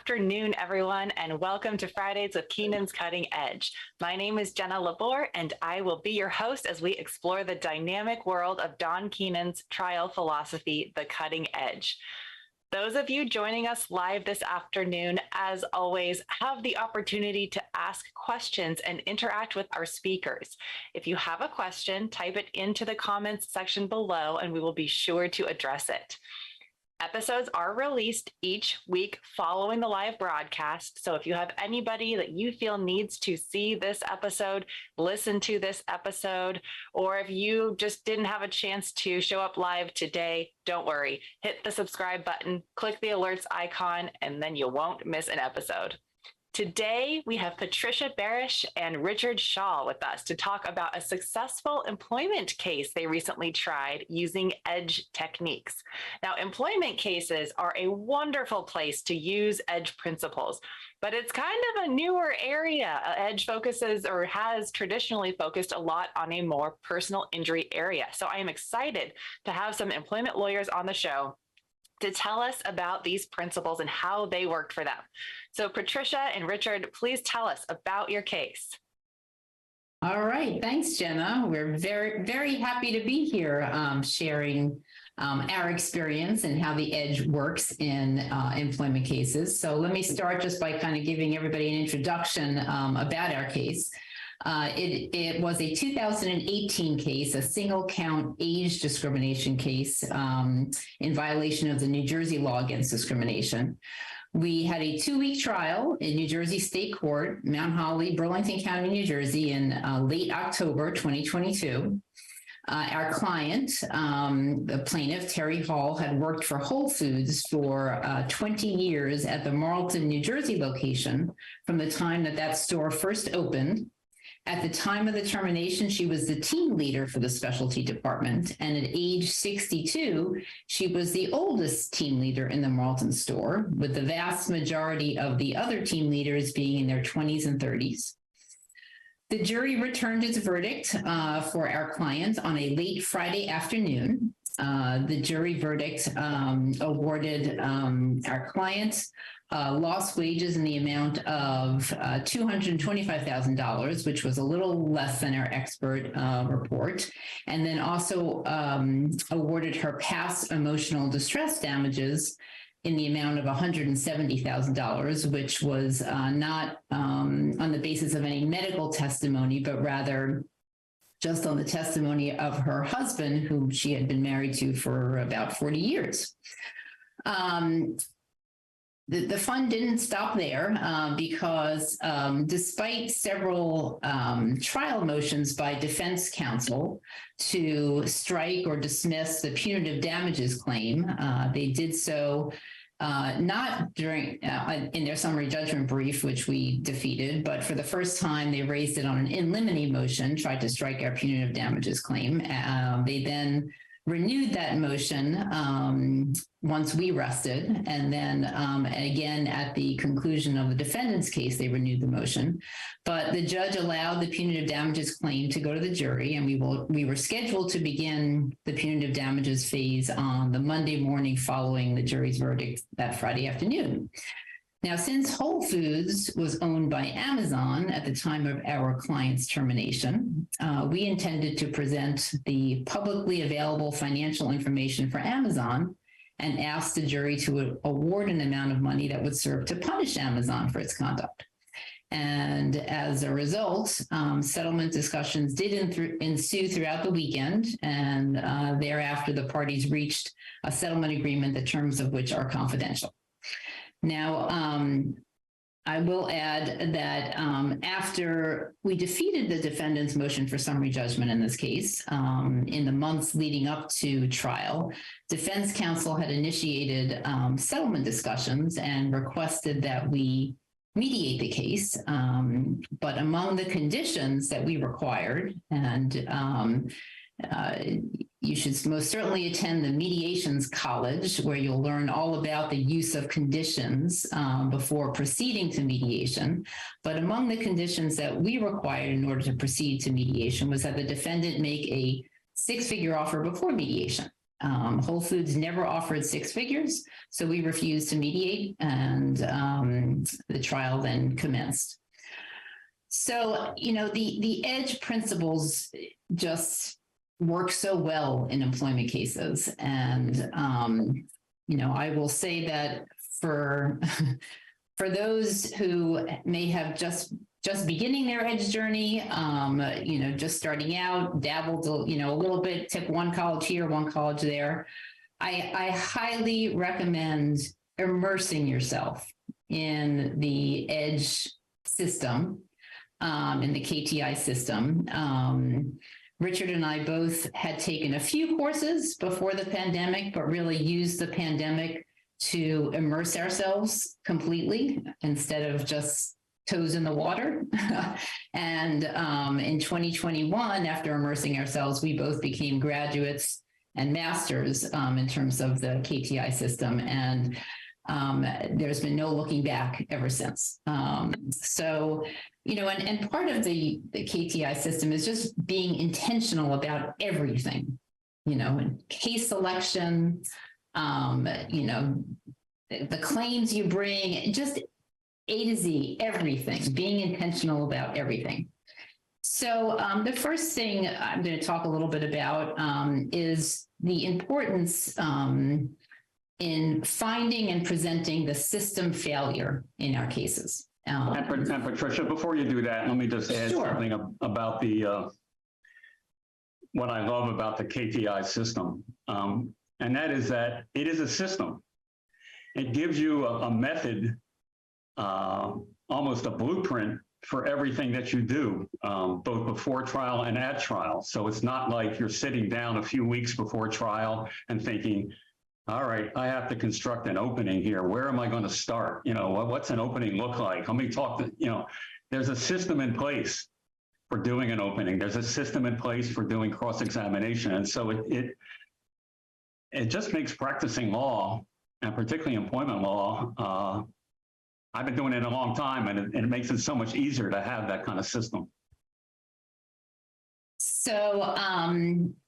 afternoon, everyone, and welcome to Fridays with Keenan's Cutting Edge. My name is Jenna Labor, and I will be your host as we explore the dynamic world of Don Keenan's trial philosophy, The Cutting Edge. Those of you joining us live this afternoon, as always, have the opportunity to ask questions and interact with our speakers. If you have a question, type it into the comments section below, and we will be sure to address it. Episodes are released each week following the live broadcast. So if you have anybody that you feel needs to see this episode, listen to this episode, or if you just didn't have a chance to show up live today, don't worry. Hit the subscribe button, click the alerts icon, and then you won't miss an episode. Today, we have Patricia Barasch and Richard Schall with us to talk about a successful employment case they recently tried using EDGE techniques. Now, employment cases are a wonderful place to use EDGE principles, but it's kind of a newer area. EDGE focuses or has traditionally focused a lot on a more personal injury area. So I am excited to have some employment lawyers on the show to tell us about these principles and how they worked for them. So Patricia and Richard, please tell us about your case. All right, thanks, Jenna. We're very, very happy to be here sharing our experience and how the EDGE works in employment cases. So let me start just by kind of giving everybody an introduction about our case. It was a 2018 case, a single count age discrimination case in violation of the New Jersey Law Against Discrimination. We had a 2-week trial in New Jersey State Court, Mount Holly, Burlington County, New Jersey in late October 2022. Our client, the plaintiff, Terry Hall, had worked for Whole Foods for 20 years at the Marlton, New Jersey location from the time that store first opened. At the time of the termination, she was the team leader for the specialty department, and at age 62, she was the oldest team leader in the Marlton store, with the vast majority of the other team leaders being in their 20s and 30s. The jury returned its verdict for our client on a late Friday afternoon. The jury verdict awarded our client lost wages in the amount of $225,000, which was a little less than our expert report, and then also awarded her past emotional distress damages in the amount of $170,000, which was not on the basis of any medical testimony, but rather just on the testimony of her husband, whom she had been married to for about 40 years. The fun didn't stop there because despite several trial motions by defense counsel to strike or dismiss the punitive damages claim, they did so not during in their summary judgment brief, which we defeated, but for the first time they raised it on an in limine motion, tried to strike our punitive damages claim. They then renewed that motion once we rested, and then again at the conclusion of the defendant's case, they renewed the motion. But the judge allowed the punitive damages claim to go to the jury, and we were scheduled to begin the punitive damages phase on the Monday morning following the jury's verdict that Friday afternoon. Now, since Whole Foods was owned by Amazon at the time of our client's termination, we intended to present the publicly available financial information for Amazon and ask the jury to award an amount of money that would serve to punish Amazon for its conduct. And as a result, settlement discussions did ensue throughout the weekend, and thereafter the parties reached a settlement agreement, the terms of which are confidential. Now, I will add that after we defeated the defendant's motion for summary judgment in this case, in the months leading up to trial, defense counsel had initiated settlement discussions and requested that we mediate the case. But among the conditions that we required, and you should most certainly attend the mediations college, where you'll learn all about the use of conditions before proceeding to mediation. But among the conditions that we required in order to proceed to mediation was that the defendant make a 6-figure offer before mediation. Whole Foods never offered 6 figures, so we refused to mediate, and the trial then commenced. So, the EDGE principles just work so well in employment cases. And, I will say that for those who may have just beginning their EDGE journey, just starting out, dabbled, a little bit, took one college here, one college there, I highly recommend immersing yourself in the EDGE system, in the KTI system. Richard and I both had taken a few courses before the pandemic, but really used the pandemic to immerse ourselves completely instead of just toes in the water. And in 2021, after immersing ourselves, we both became graduates and masters in terms of the KTI system. And there's been no looking back ever since. So, and part of the KTI system is just being intentional about everything, and case selection, the claims you bring, just A to Z, everything, being intentional about everything. So the first thing I'm going to talk a little bit about is the importance in finding and presenting the system failure in our cases. And Patricia, before you do that, let me just add something about what I love about the KTI system. And that is that it is a system. It gives you a method, almost a blueprint for everything that you do, both before trial and at trial. So it's not like you're sitting down a few weeks before trial and thinking, all right, I have to construct an opening here. Where am I going to start? What's an opening look like? Let me talk to, there's a system in place for doing an opening. There's a system in place for doing cross-examination. And so it just makes practicing law, and particularly employment law, I've been doing it a long time, and it makes it so much easier to have that kind of system. So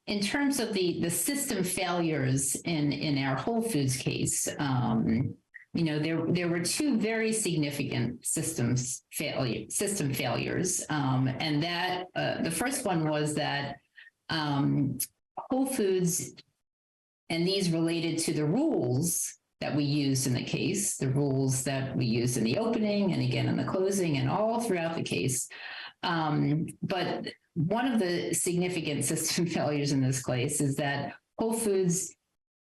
in terms of the system failures in our Whole Foods case, there were 2 very significant system failures. And that the first one was that Whole Foods, and these related to the rules that we used in the case, the rules that we used in the opening and again in the closing and all throughout the case. But one of the significant system failures in this case is that Whole Foods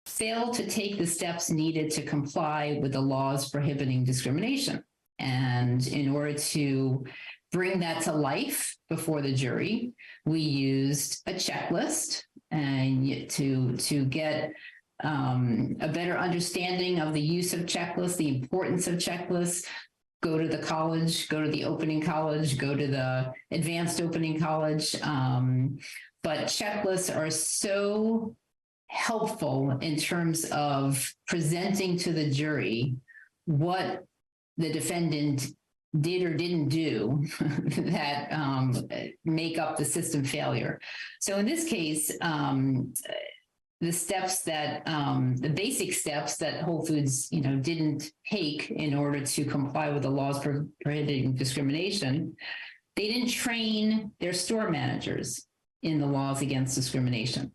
failed to take the steps needed to comply with the laws prohibiting discrimination. And in order to bring that to life before the jury, we used a checklist and to get a better understanding of the use of checklists, the importance of checklists. Go to the college, go to the opening college, go to the advanced opening college. But checklists are so helpful in terms of presenting to the jury what the defendant did or didn't do that make up the system failure. So in this case, the steps that the basic steps that Whole Foods, didn't take in order to comply with the laws prohibiting discrimination, they didn't train their store managers in the laws against discrimination.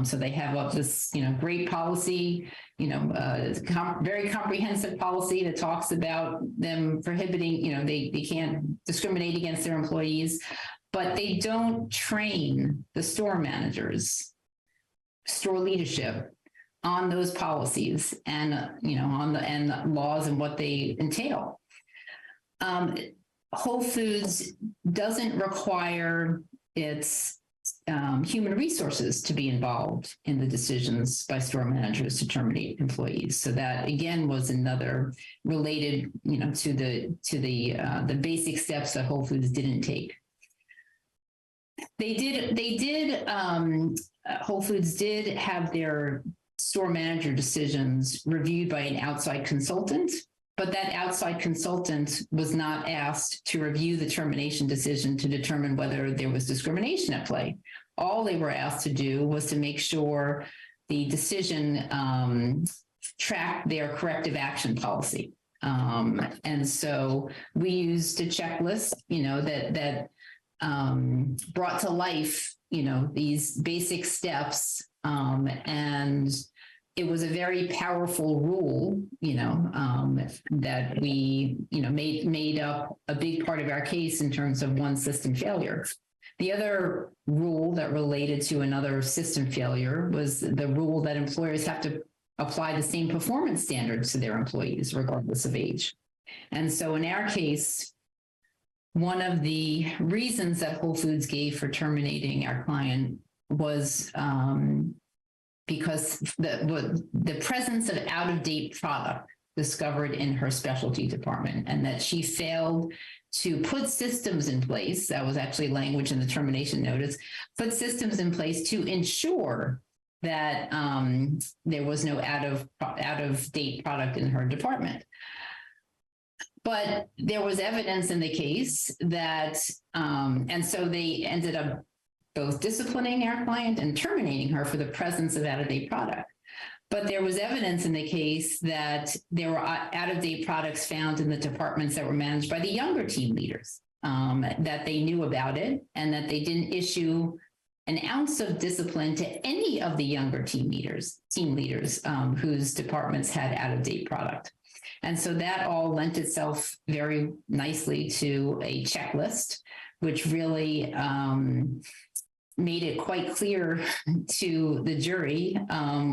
So they have up this, great policy, very comprehensive policy that talks about them prohibiting, they can't discriminate against their employees, but they don't train the store managers, store leadership on those policies and on the laws and what they entail. Whole Foods doesn't require its human resources to be involved in the decisions by store managers to terminate employees. So that again was another related, to the basic steps that Whole Foods didn't take. Whole Foods did have their store manager decisions reviewed by an outside consultant, but that outside consultant was not asked to review the termination decision to determine whether there was discrimination at play. All they were asked to do was to make sure the decision tracked their corrective action policy. And so we used a checklist, that brought to life, these basic steps. And it was a very powerful rule, that we, made up a big part of our case in terms of one system failure. The other rule that related to another system failure was the rule that employers have to apply the same performance standards to their employees, regardless of age. And so in our case, one of the reasons that Whole Foods gave for terminating our client was because the presence of out-of-date product discovered in her specialty department, and that she failed to put systems in place. That was actually language in the termination notice, put systems in place to ensure that there was no out-of-date product in her department. But there was evidence in the case that, and so they ended up both disciplining our client and terminating her for the presence of out-of-date product. But there was evidence in the case that there were out-of-date products found in the departments that were managed by the younger team leaders, that they knew about it and that they didn't issue an ounce of discipline to any of the younger team leaders whose departments had out-of-date product. And so that all lent itself very nicely to a checklist, which really made it quite clear to the jury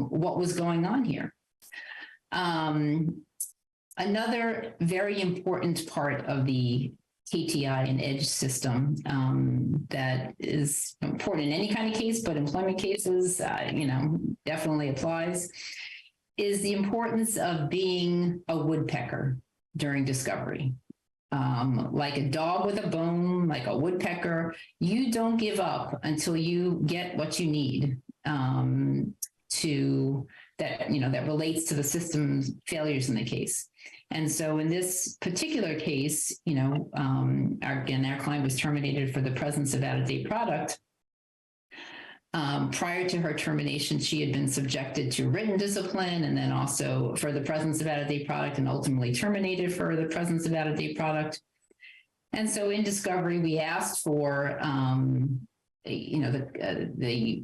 what was going on here. Another very important part of the KTI and EDGE system that is important in any kind of case, but employment cases, definitely applies, is the importance of being a woodpecker during discovery. Like a dog with a bone, like a woodpecker, you don't give up until you get what you need that relates to the system's failures in the case. And so in this particular case, our client was terminated for the presence of out-of-date product. Prior to her termination, she had been subjected to written discipline and then also for the presence of out-of-date product, and ultimately terminated for the presence of out-of-date product. And so in discovery, we asked for, the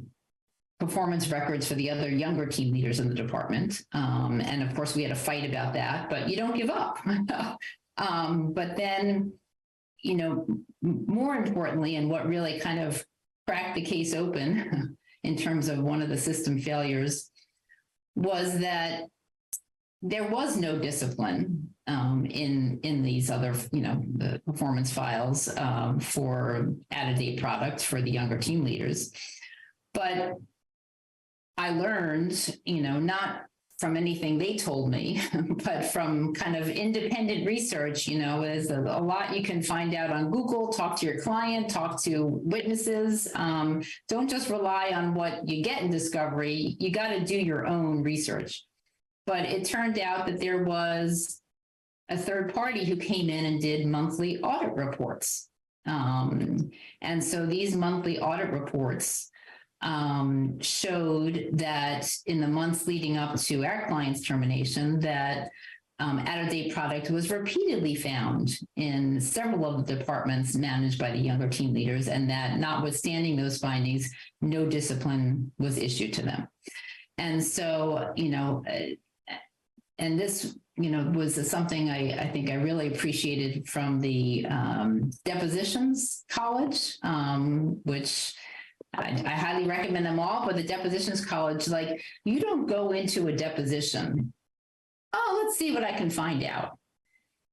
performance records for the other younger team leaders in the department. And of course, we had a fight about that, but you don't give up. But then, more importantly, and what really kind of cracked the case open in terms of one of the system failures was that there was no discipline in these other, the performance files for out-of-date product for the younger team leaders. But I learned, not from anything they told me, but from kind of independent research, there's a lot you can find out on Google, talk to your client, talk to witnesses. Don't just rely on what you get in discovery. You got to do your own research. But it turned out that there was a third party who came in and did monthly audit reports. And so these monthly audit reports showed that in the months leading up to our client's termination, that out-of-date product was repeatedly found in several of the departments managed by the younger team leaders, and that notwithstanding those findings, no discipline was issued to them. And so, and this, was something I think I really appreciated from the depositions college, which I highly recommend them all, but the depositions college, like, you don't go into a deposition, oh, let's see what I can find out.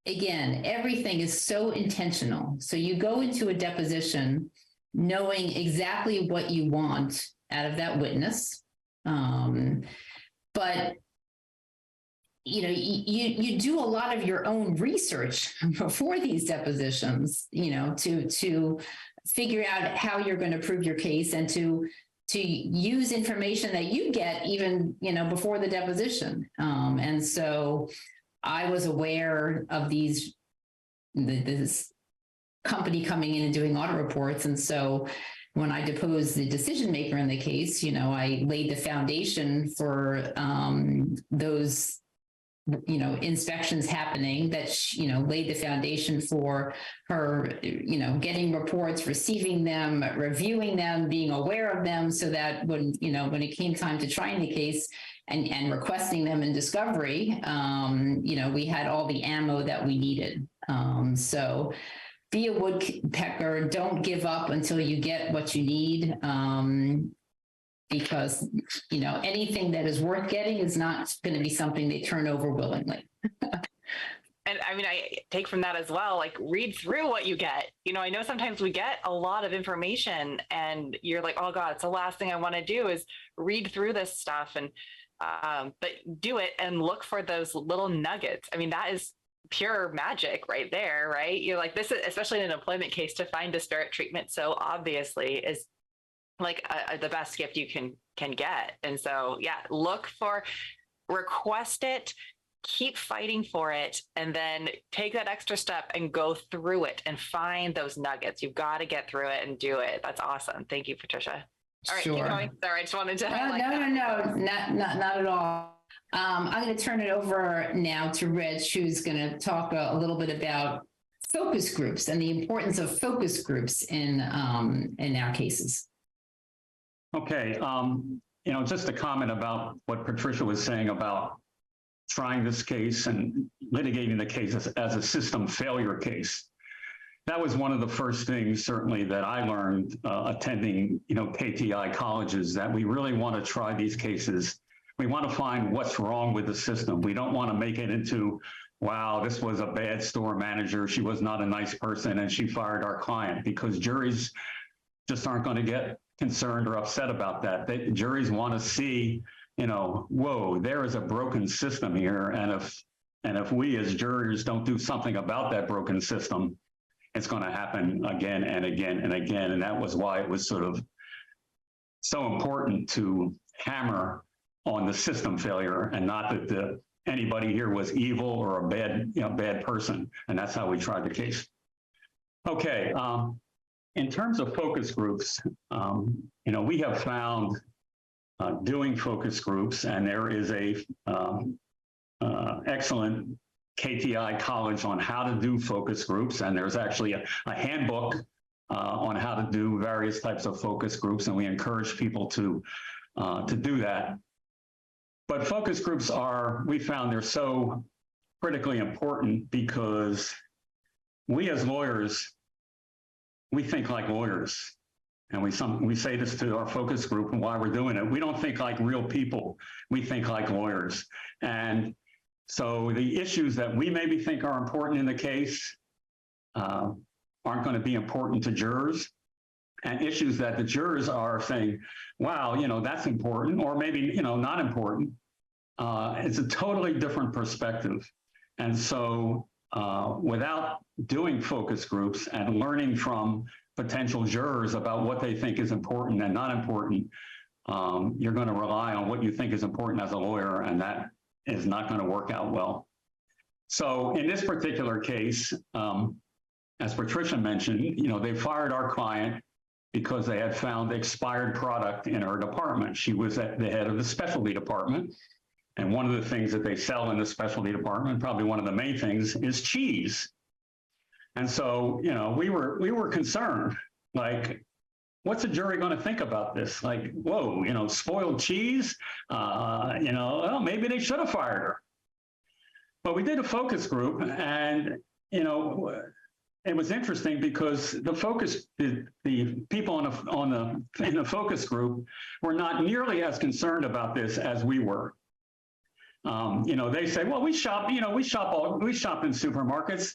Again, everything is so intentional. So you go into a deposition knowing exactly what you want out of that witness. But you do a lot of your own research before these depositions, to figure out how you're going to prove your case and to use information that you get even, before the deposition. And so I was aware of this company coming in and doing audit reports. And so when I deposed the decision maker in the case, I laid the foundation for those inspections happening, that laid the foundation for her, getting reports, receiving them, reviewing them, being aware of them, so that when it came time to trying the case and requesting them in discovery, we had all the ammo that we needed. So be a woodpecker, don't give up until you get what you need. Because, anything that is worth getting is not going to be something they turn over willingly. And I mean, I take from that as well, like read through what you get. I know sometimes we get a lot of information and you're like, oh God, it's the last thing I want to do is read through this stuff. And, but do it and look for those little nuggets. I mean, that is pure magic right there, right? You're like, this is, especially in an employment case, to find disparate treatment so obviously is like the best gift you can get. And so, yeah, request it, keep fighting for it, and then take that extra step and go through it and find those nuggets. You've got to get through it and do it. That's awesome. Thank you, Patricia. All right, Sure. Keep going. Sorry, I just wanted to highlight No, not at all. I'm going to turn it over now to Rich, who's going to talk a little bit about focus groups and the importance of focus groups in our cases. Okay, just a comment about what Patricia was saying about trying this case and litigating the case as a system failure case. That was one of the first things, certainly, that I learned attending, KTI colleges, that we really want to try these cases. We want to find what's wrong with the system. We don't want to make it into, wow, this was a bad store manager. She was not a nice person and she fired our client, because juries just aren't going to get concerned or upset about that. Juries want to see, whoa, there is a broken system here. And if we as jurors don't do something about that broken system, it's going to happen again and again and again. And that was why it was sort of so important to hammer on the system failure, and not that anybody here was evil or a bad person. And that's how we tried the case. Okay. In terms of focus groups, we have found doing focus groups, and there is a excellent KTI college on how to do focus groups, and there's actually a handbook on how to do various types of focus groups, and we encourage people to do that. But focus groups we found they're so critically important because we as lawyers, we think like lawyers. And we say this to our focus group and why we're doing it. We don't think like real people. We think like lawyers. And so the issues that we maybe think are important in the case aren't going to be important to jurors. And issues that the jurors are saying, wow, that's important, or maybe, not important. It's a totally different perspective. And so without doing focus groups and learning from potential jurors about what they think is important and not important, you're going to rely on what you think is important as a lawyer, and that is not going to work out well. So in this particular case, as Patricia mentioned, they fired our client because they had found expired product in her department. She was at the head of the specialty department. And one of the things that they sell in the specialty department, probably one of the main things, is cheese. And so, we were concerned, like, what's a jury going to think about this? Like, whoa, spoiled cheese, well, maybe they should have fired her. But we did a focus group, and, it was interesting because the people in the focus group were not nearly as concerned about this as we were. They say, well, we shop in supermarkets.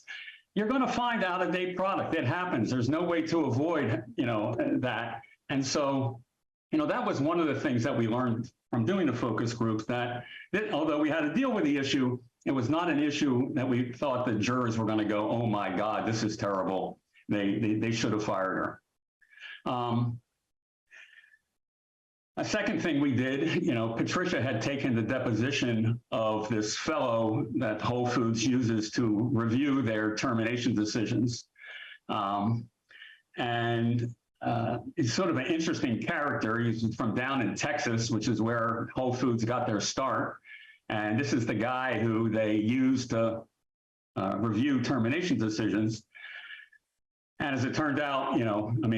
You're going to find out-of-date product. It happens. There's no way to avoid, that. And so, that was one of the things that we learned from doing the focus groups, that although we had to deal with the issue, it was not an issue that we thought the jurors were going to go, oh my God, this is terrible. They should have fired her. A second thing we did, Patricia had taken the deposition of this fellow that Whole Foods uses to review their termination decisions. And he's sort of an interesting character. He's from down in Texas, which is where Whole Foods got their start. And this is the guy who they used to review termination decisions. And as it turned out,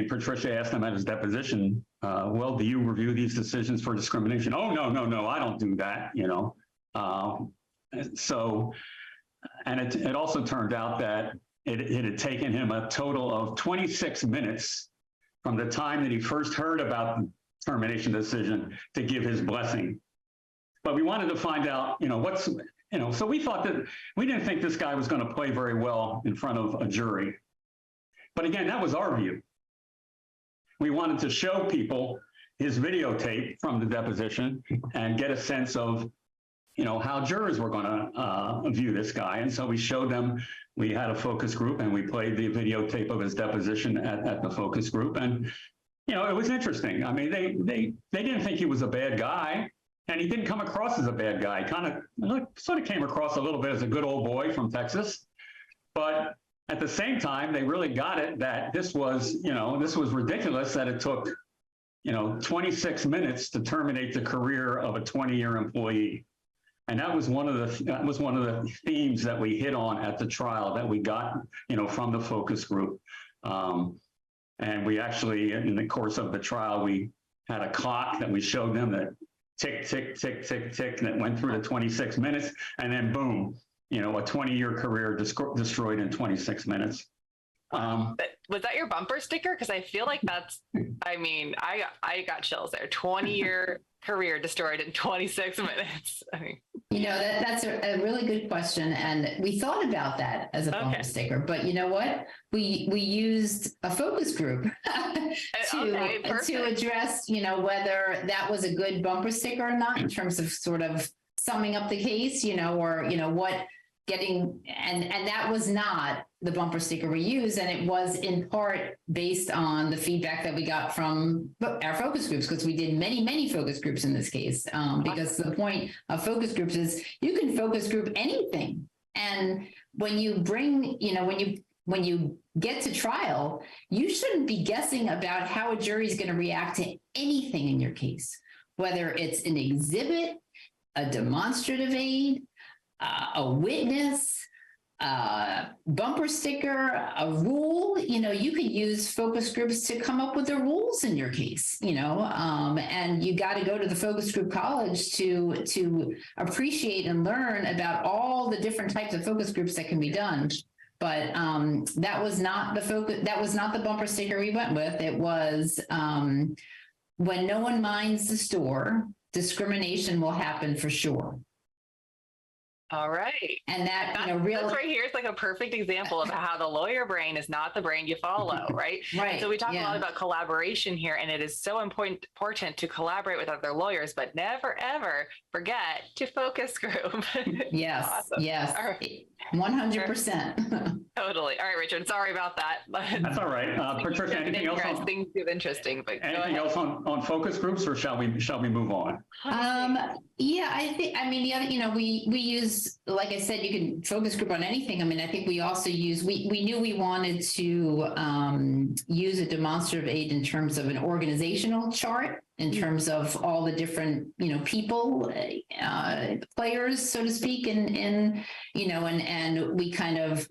Patricia asked him at his deposition, well, do you review these decisions for discrimination? Oh, no, I don't do that, So, and it also turned out that it had taken him a total of 26 minutes from the time that he first heard about the termination decision to give his blessing. But we wanted to find out, so we thought that we didn't think this guy was going to play very well in front of a jury. But again, that was our view. We wanted to show people his videotape from the deposition and get a sense of, how jurors were going to view this guy. And so we showed them, we had a focus group and we played the videotape of his deposition at the focus group. And, it was interesting. I mean, they didn't think he was a bad guy. And he didn't come across as a bad guy. Sort of came across a little bit as a good old boy from Texas. But at the same time, they really got it that this was ridiculous that it took, 26 minutes to terminate the career of a 20-year employee. And that was one of the themes that we hit on at the trial that we got, from the focus group. And we actually, in the course of the trial, we had a clock that we showed them that tick, tick, tick, tick, tick, and it went through the 26 minutes, and then boom, a 20-year career destroyed in 26 minutes. Was that your bumper sticker? Because I feel like that's, I got chills there. 20-year career destroyed in 26 minutes. That's a really good question. And we thought about that as a bumper sticker, but you know what? We used a focus group to address, whether that was a good bumper sticker or not in terms of sort of summing up the case, or, what getting, and that was not the bumper sticker we used. And it was in part based on the feedback that we got from our focus groups, because we did many focus groups in this case, because the point of focus groups is you can focus group anything. And when you bring, when you get to trial, you shouldn't be guessing about how a jury is going to react to anything in your case, whether it's an exhibit, a demonstrative aid, a witness, bumper sticker, a rule. You could use focus groups to come up with the rules in your case, and you got to go to the focus group college to appreciate and learn about all the different types of focus groups that can be done. But that was not the focus. That was not the bumper sticker we went with. It was when no one minds the store, discrimination will happen for sure. All right. And that, this right here is like a perfect example of how the lawyer brain is not the brain you follow, right? Right. And so we talk a lot about collaboration here, and it is so important to collaborate with other lawyers, but never, ever forget to focus group. Yes. Awesome. Yes. All right. 100%. Totally. All right, Richard. Sorry about that. That's all right. Patricia, anything else? Things get interesting, but anything else on focus groups, or shall we move on? Yeah, I think. The other, we use, like I said, you can focus group on anything. I think we also use. We knew we wanted to use a demonstrative aid in terms of an organizational chart, in terms of all the different, people, players, so to speak, and we kind of,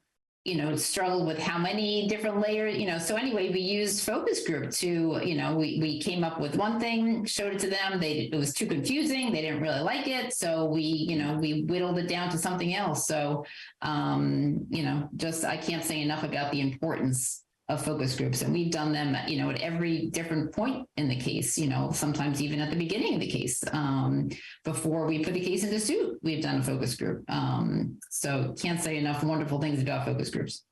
struggled with how many different layers, so anyway, we used focus group to, we came up with one thing, showed it to them. It was too confusing. They didn't really like it. So we whittled it down to something else. So, I can't say enough about the importance of focus groups. And we've done them, at every different point in the case, sometimes even at the beginning of the case, before we put the case into suit, we've done a focus group. So can't say enough wonderful things about focus groups.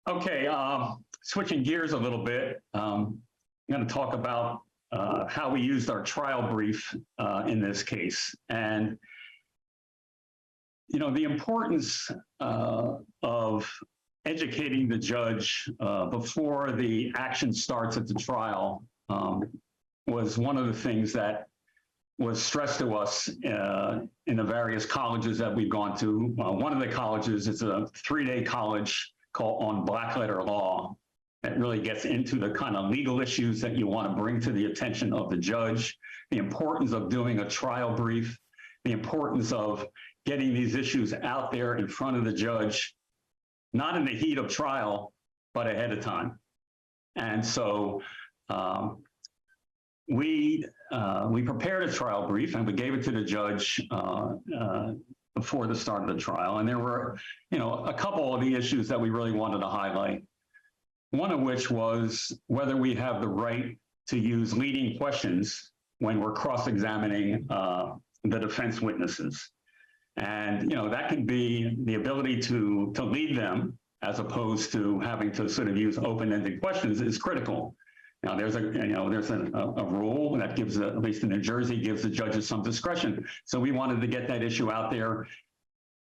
Okay, switching gears a little bit, I'm going to talk about how we used our trial brief in this case. And, the importance of educating the judge before the action starts at the trial was one of the things that was stressed to us in the various colleges that we've gone to. One of the colleges is a 3-day college called on black letter law. that really gets into the kind of legal issues that you want to bring to the attention of the judge, the importance of doing a trial brief, the importance of getting these issues out there in front of the judge, not in the heat of trial, but ahead of time. And so we prepared a trial brief and we gave it to the judge before the start of the trial. And there were, a couple of the issues that we really wanted to highlight. One of which was whether we have the right to use leading questions when we're cross-examining the defense witnesses. And, that can be the ability to lead them as opposed to having to sort of use open-ended questions is critical. Now, there's a rule that gives, at least in New Jersey, gives the judges some discretion. So we wanted to get that issue out there,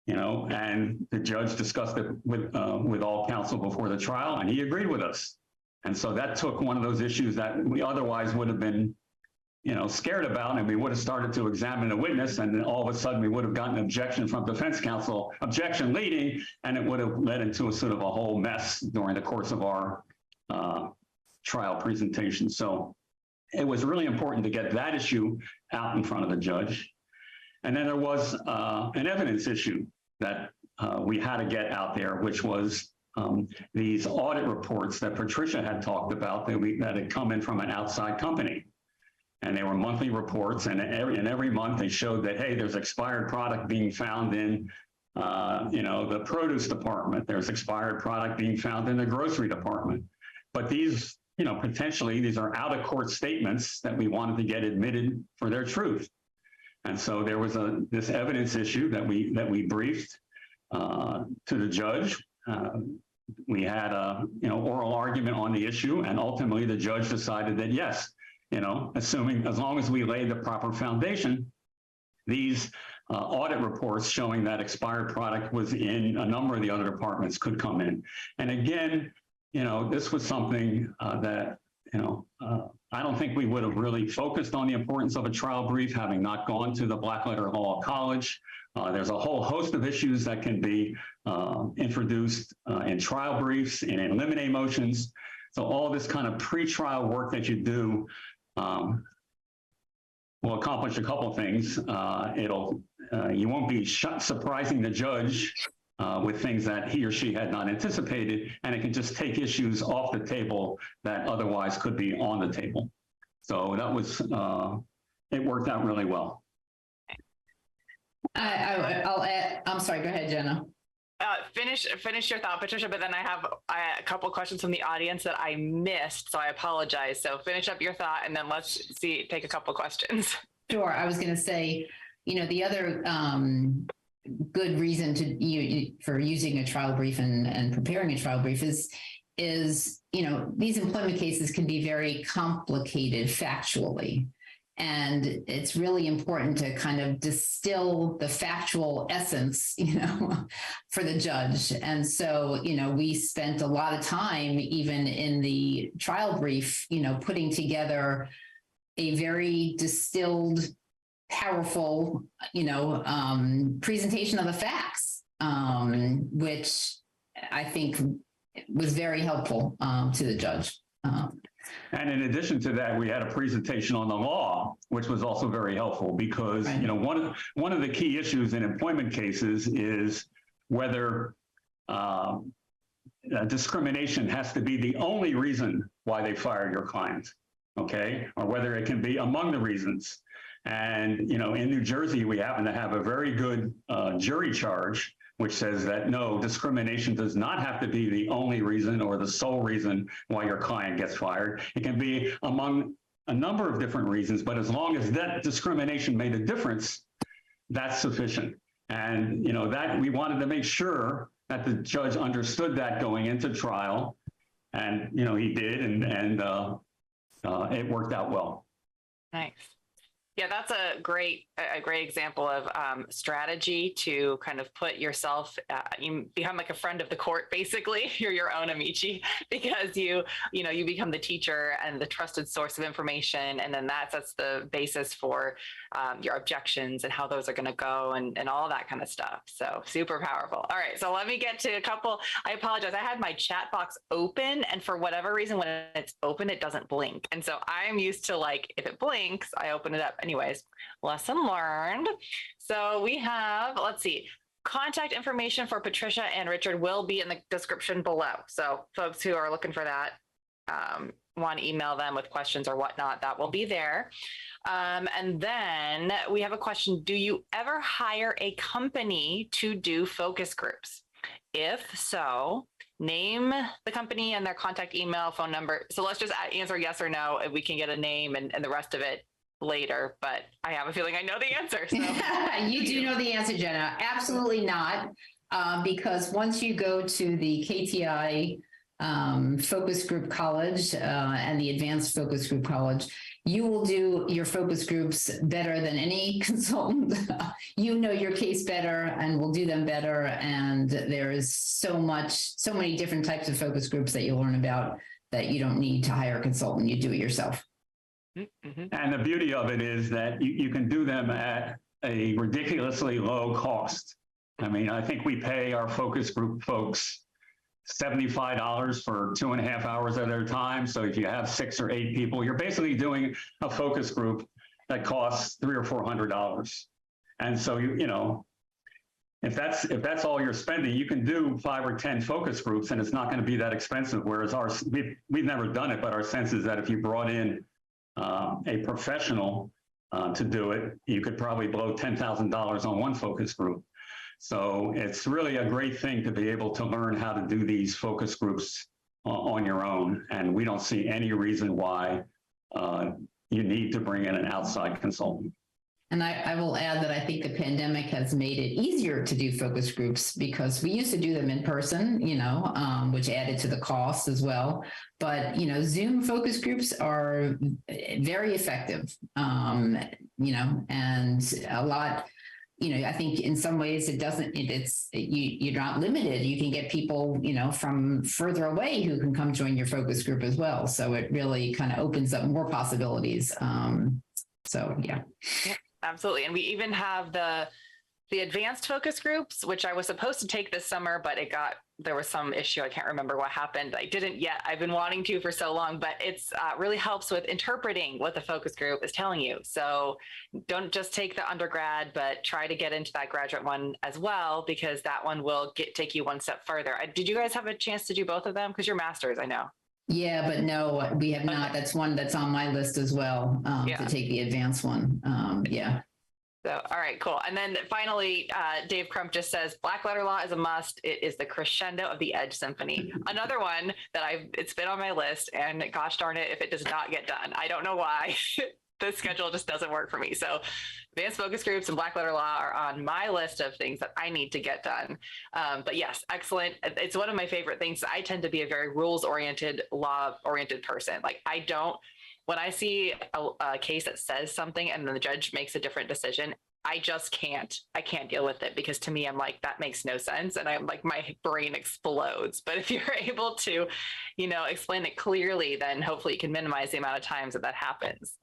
and the judge discussed it with all counsel before the trial, and he agreed with us. And so that took one of those issues that we otherwise would have been, scared about, and we would have started to examine the witness, and then all of a sudden we would have gotten an objection from defense counsel, objection leading, and it would have led into a sort of a whole mess during the course of our trial presentation. So it was really important to get that issue out in front of the judge. And then there was an evidence issue that we had to get out there, which was these audit reports that Patricia had talked about that had come in from an outside company. And they were monthly reports, and every month they showed that, hey, there's expired product being found in the produce department. There's expired product being found in the grocery department. But these, potentially these are out-of-court statements that we wanted to get admitted for their truth. And so there was this evidence issue that we briefed to the judge. We had a oral argument on the issue, and ultimately the judge decided that yes, assuming as long as we laid the proper foundation, these audit reports showing that expired product was in a number of the other departments could come in. And again, this was something that I don't think we would have really focused on the importance of a trial brief, having not gone to the Black Letter Law College. There's a whole host of issues that can be introduced in trial briefs and in limine motions. So all this kind of pre-trial work that you do will accomplish a couple of things. You won't be surprising the judge with things that he or she had not anticipated, and it can just take issues off the table that otherwise could be on the table. So that was, it worked out really well. I'll add, I'm sorry, go ahead, Jenna. Finish your thought, Patricia, but then I have a couple questions from the audience that I missed, so I apologize. So finish up your thought, and then let's take a couple questions. Sure. I was going to say, the other good reason for using a trial brief and preparing a trial brief is these employment cases can be very complicated factually. And it's really important to kind of distill the factual essence, for the judge. And so, we spent a lot of time, even in the trial brief, putting together a very distilled, powerful, presentation of the facts, which I think was very helpful to the judge. And in addition to that, we had a presentation on the law, which was also very helpful because, right. One of the key issues in employment cases is whether discrimination has to be the only reason why they fired your client, okay? Or whether it can be among the reasons. And, in New Jersey, we happen to have a very good jury charge which says that no, discrimination does not have to be the only reason or the sole reason why your client gets fired. It can be among a number of different reasons, but as long as that discrimination made a difference, that's sufficient. And that we wanted to make sure that the judge understood that going into trial, and he did, and it worked out well. Nice. Yeah, that's a great example of strategy to kind of put yourself, you become like a friend of the court, basically. You're your own amici because you become the teacher and the trusted source of information. And then that sets the basis for your objections and how those are going to go and all that kind of stuff. So super powerful. All right. So let me get to a couple. I apologize. I had my chat box open, and for whatever reason, when it's open, it doesn't blink. And so I'm used to, like, if it blinks, I open it up. Anyways, lesson learned. So we have, let's see, contact information for Patricia and Richard will be in the description below. So folks who are looking for that, want to email them with questions or whatnot, that will be there. And then we have a question. Do you ever hire a company to do focus groups? If so, name the company and their contact email, phone number. So let's just answer yes or no, and we can get a name and the rest of it later, but I have a feeling I know the answer. So. You do know the answer, Jenna. Absolutely not. Because once you go to the KTI Focus Group College and the Advanced Focus Group College, you will do your focus groups better than any consultant. You know your case better and will do them better. And there is so many different types of focus groups that you learn about that you don't need to hire a consultant. You do it yourself. Mm-hmm. And the beauty of it is that you can do them at a ridiculously low cost. I mean, I think we pay our focus group folks $75 for 2.5 hours of their time. So if you have 6 or 8 people, you're basically doing a focus group that costs $300 or $400. And so you know, if that's all you're spending, you can do 5 or 10 focus groups, and it's not going to be that expensive. Whereas we've never done it, but our sense is that if you brought in a professional to do it, you could probably blow $10,000 on one focus group. So it's really a great thing to be able to learn how to do these focus groups on your own. And we don't see any reason why you need to bring in an outside consultant. And I will add that I think the pandemic has made it easier to do focus groups, because we used to do them in person, you know, which added to the cost as well. But, you know, Zoom focus groups are very effective, you know, and a lot. You know, I think in some ways you're not limited. You can get people, you know, from further away who can come join your focus group as well. So it really kind of opens up more possibilities. So, yeah. Yep, absolutely. And we even have the advanced focus groups, which I was supposed to take this summer, but there was some issue. I can't remember what happened. I didn't yet. I've been wanting to for so long, but it's really helps with interpreting what the focus group is telling you. So don't just take the undergrad, but try to get into that graduate one as well, because that one will take you one step further. Did you guys have a chance to do both of them? Because you're masters, I know. Yeah, but no, we have not. That's one that's on my list as well, to take the advanced one. Yeah. So, all right, cool. And then finally, Dave Crump just says, black letter law is a must. It is the crescendo of the Edge Symphony. Another one that it's been on my list, and gosh darn it, if it does not get done. I don't know why. The schedule just doesn't work for me. So advanced focus groups and black letter law are on my list of things that I need to get done. But yes, excellent. It's one of my favorite things. I tend to be a very rules-oriented, law-oriented person. Like when I see a case that says something and then the judge makes a different decision, I can't deal with it, because to me, I'm like, that makes no sense. And I'm like, my brain explodes. But if you're able to, you know, explain it clearly, then hopefully you can minimize the amount of times that happens.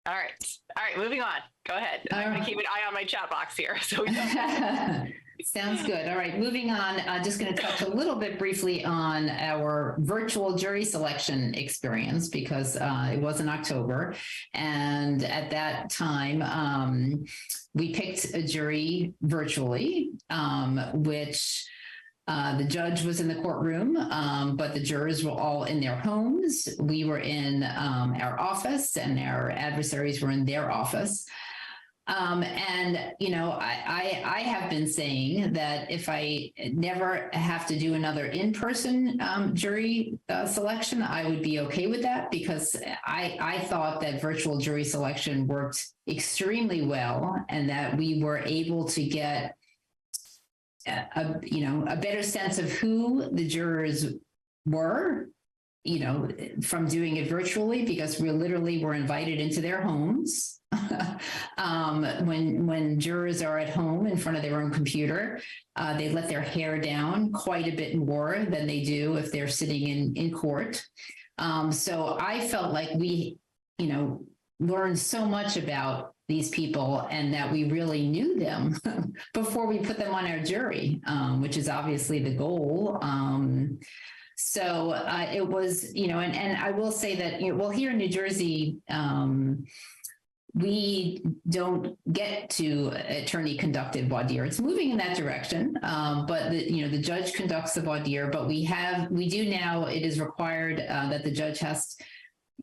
All right, moving on. Go ahead. I'm going to keep an eye on my chat box here. So we don't. Sounds good. All right, moving on. Just going to touch a little bit briefly on our virtual jury selection experience, because it was in October. And at that time, we picked a jury virtually, which the judge was in the courtroom, but the jurors were all in their homes. We were in our office, and our adversaries were in their office. And, you know, I have been saying that if I never have to do another in-person jury selection, I would be okay with that, because I thought that virtual jury selection worked extremely well, and that we were able to get a better sense of who the jurors were, you know, from doing it virtually, because we literally were invited into their homes. When jurors are at home in front of their own computer, they let their hair down quite a bit more than they do if they're sitting in court. So I felt like we, you know, learned so much about these people and that we really knew them before we put them on our jury, which is obviously the goal. So it was, and I will say that, well, here in New Jersey, we don't get to attorney conducted voir dire. It's moving in that direction, but the judge conducts the voir dire. But we do now. It is required that the judge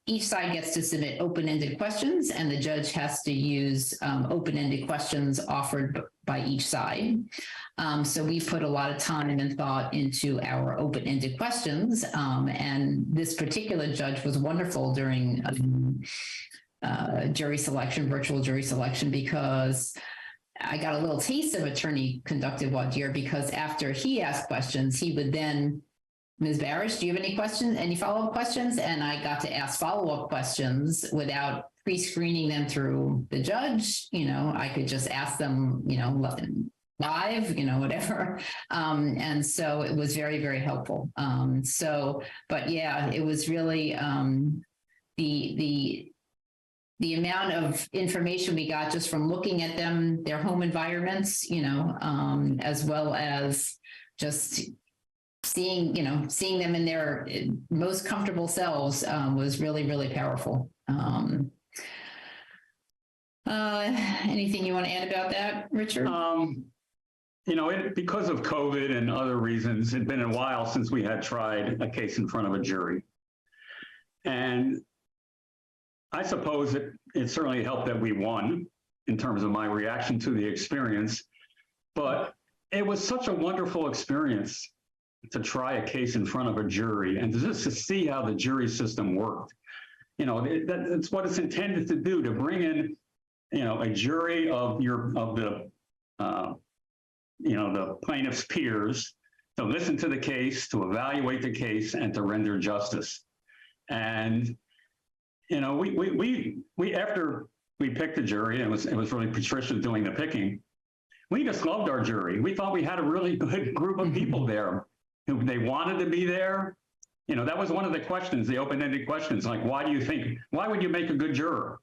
each side gets to submit open-ended questions, and the judge has to use open-ended questions offered by each side. So we put a lot of time and thought into our open-ended questions, and this particular judge was wonderful during jury selection, virtual jury selection, because I got a little taste of attorney conducted voir dire, because after he asked questions, he would then, Ms. Barasch, do you have any questions, any follow-up questions? And I got to ask follow-up questions without pre-screening them through the judge. I could just ask them, live, whatever. And so it was very, very helpful. But yeah, it was really the amount of information we got just from looking at them, their home environments, as well as just seeing them in their most comfortable selves was really, really powerful. Anything you want to add about that, Richard? Because of COVID and other reasons, it'd been a while since we had tried a case in front of a jury. And I suppose it certainly helped that we won in terms of my reaction to the experience, but it was such a wonderful experience to try a case in front of a jury and just to see how the jury system worked. That's what it's intended to do, to bring in, a jury of the plaintiff's peers to listen to the case, to evaluate the case, and to render justice. And we after we picked the jury, it was really Patricia doing the picking. We just loved our jury. We thought we had a really good group of people there who they wanted to be there. That was one of the questions, the open-ended questions, like, why would you make a good juror?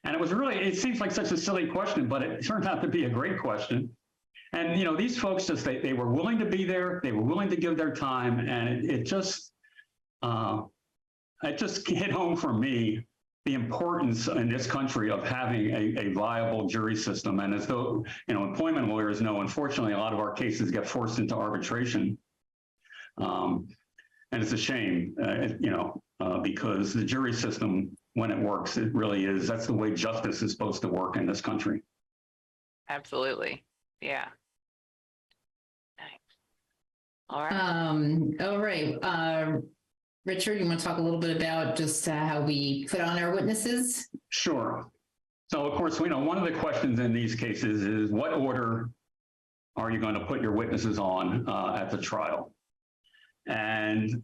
And it seems like such a silly question, but it turned out to be a great question. And, these folks they were willing to be there. They were willing to give their time. And it just hit home for me the importance in this country of having a viable jury system. And as though, employment lawyers know, unfortunately, a lot of our cases get forced into arbitration. And it's a shame, because the jury system, when it works, it really is. That's the way justice is supposed to work in this country. Absolutely. Yeah. All right. All right. Richard, you want to talk a little bit about just how we put on our witnesses? Sure. So, of course, one of the questions in these cases is, what order are you going to put your witnesses on at the trial? And,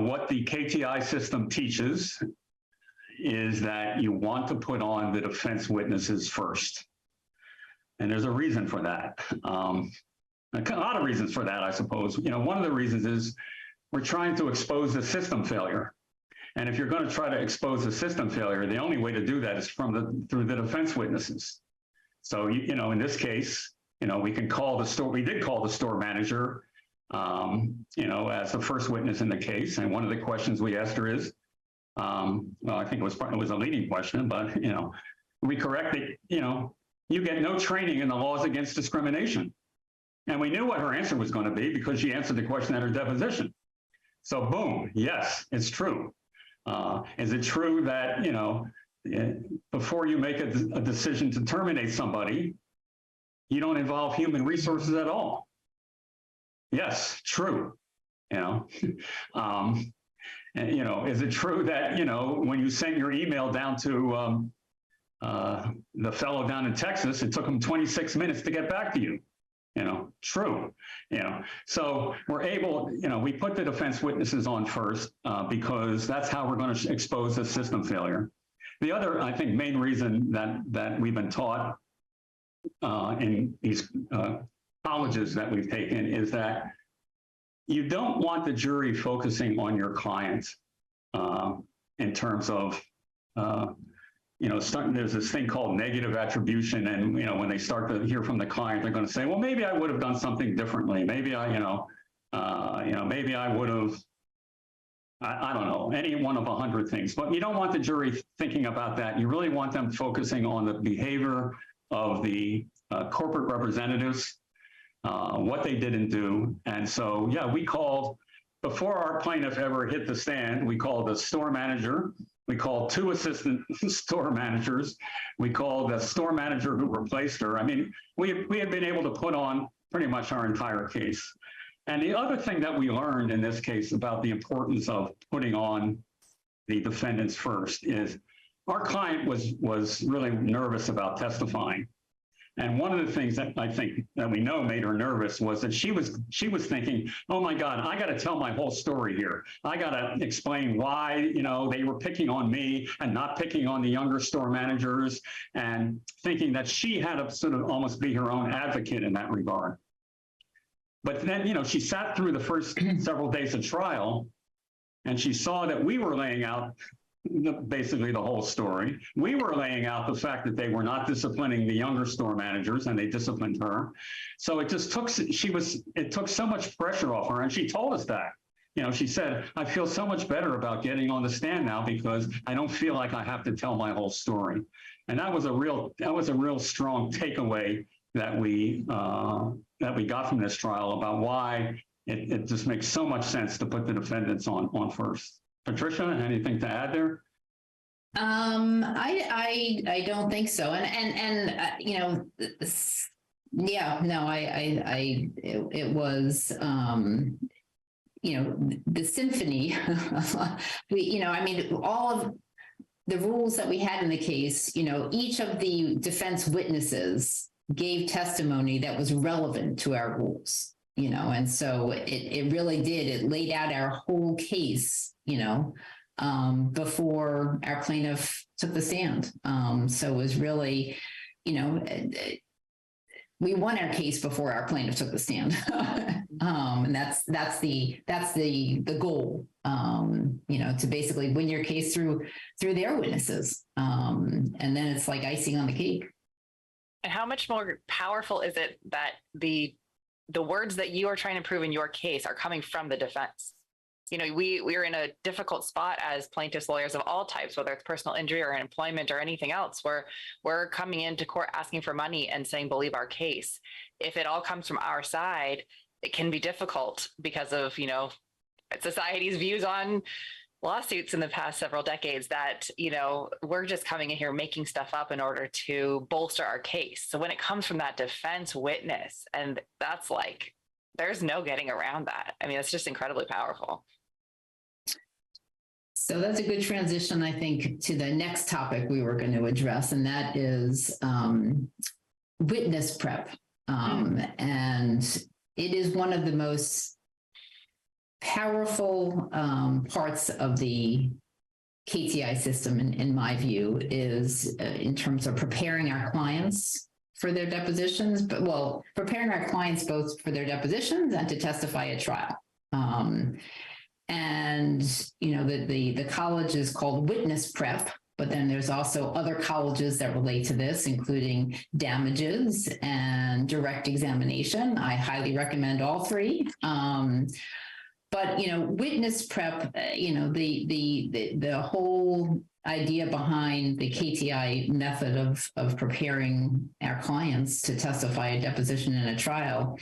what the KTI system teaches is that you want to put on the defense witnesses first. And there's a reason for that. A lot of reasons for that, I suppose. One of the reasons is we're trying to expose the system failure. And if you're going to try to expose the system failure, the only way to do that is through the defense witnesses. So, in this case, we can call the store. We did call the store manager, as the first witness in the case. And one of the questions we asked her is, well, I think it was a leading question, but, we corrected, you get no training in the laws against discrimination. And we knew what her answer was going to be because she answered the question at her deposition. So boom, yes, it's true. Is it true that, before you make a decision to terminate somebody, you don't involve human resources at all? Yes, true. And, is it true that, when you sent your email down to the fellow down in Texas, it took him 26 minutes to get back to you? True. So we're able, we put the defense witnesses on first because that's how we're going to expose the system failure. The other, I think, main reason that we've been taught in these colleges that we've taken is that you don't want the jury focusing on your client. in terms of, there's this thing called negative attribution. And, when they start to hear from the client, they're going to say, well, maybe I would have done something differently. Maybe maybe I would have, I don't know, any one of 100 things. But you don't want the jury thinking about that. You really want them focusing on the behavior of the corporate representatives, what they didn't do. And so, yeah, we called, before our plaintiff ever hit the stand, we called the store manager. We called 2 assistant store managers. We called the store manager who replaced her. I mean, we had been able to put on pretty much our entire case. And the other thing that we learned in this case about the importance of putting on the defendants first is our client was really nervous about testifying. And one of the things that I think that we know made her nervous was that she was thinking, oh my God, I got to tell my whole story here. I got to explain why, they were picking on me and not picking on the younger store managers, and thinking that she had to sort of almost be her own advocate in that regard. But then, she sat through the first several days of trial, and she saw that we were laying out basically the whole story. We were laying out the fact that they were not disciplining the younger store managers, and they disciplined her. So it just took so much pressure off her. And she told us that, she said, I feel so much better about getting on the stand now because I don't feel like I have to tell my whole story. And that was a real strong takeaway that we got from this trial about why it just makes so much sense to put the defendants on first. Patricia, anything to add there? I don't think so. It was, the symphony, all of the rules that we had in the case, each of the defense witnesses gave testimony that was relevant to our rules, and so it really did. It laid out our whole case, before our plaintiff took the stand. So it was really, we won our case before our plaintiff took the stand. And that's the goal, to basically win your case through their witnesses. And then it's like icing on the cake. And how much more powerful is it that the words that you are trying to prove in your case are coming from the defense? We're in a difficult spot as plaintiffs, lawyers of all types, whether it's personal injury or employment or anything else, where we're coming into court asking for money and saying, believe our case. If it all comes from our side, it can be difficult because of, society's views on lawsuits in the past several decades that, we're just coming in here making stuff up in order to bolster our case. So when it comes from that defense witness, and that's like, there's no getting around that. I mean, it's just incredibly powerful. So that's a good transition, I think, to the next topic we were going to address, and that is witness prep. And it is one of the most powerful parts of the KTI system, in my view, is in terms of preparing our clients for their depositions, preparing our clients both for their depositions and to testify at trial. The college is called witness prep, but then there's also other colleges that relate to this, including damages and direct examination. I highly recommend all three. But witness prep, the whole idea behind the KTI method of preparing our clients to testify a deposition in a trial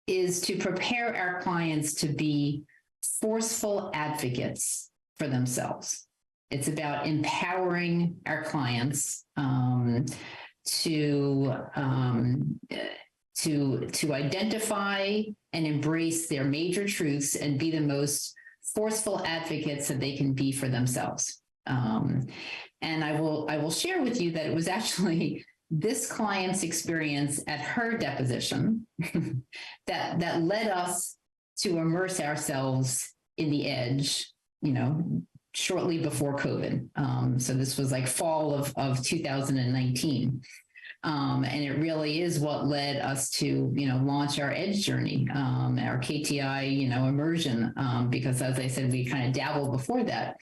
is to prepare our clients to be forceful advocates for themselves. It's about empowering our clients to identify and embrace their major truths and be the most forceful advocates that they can be for themselves. And I will share with you that it was actually this client's experience at her deposition that led us to immerse ourselves in the edge, shortly before COVID. So this was like fall of 2019. And it really is what led us to, launch our EDGE journey, our KTI, immersion, because as I said, we kind of dabbled before that.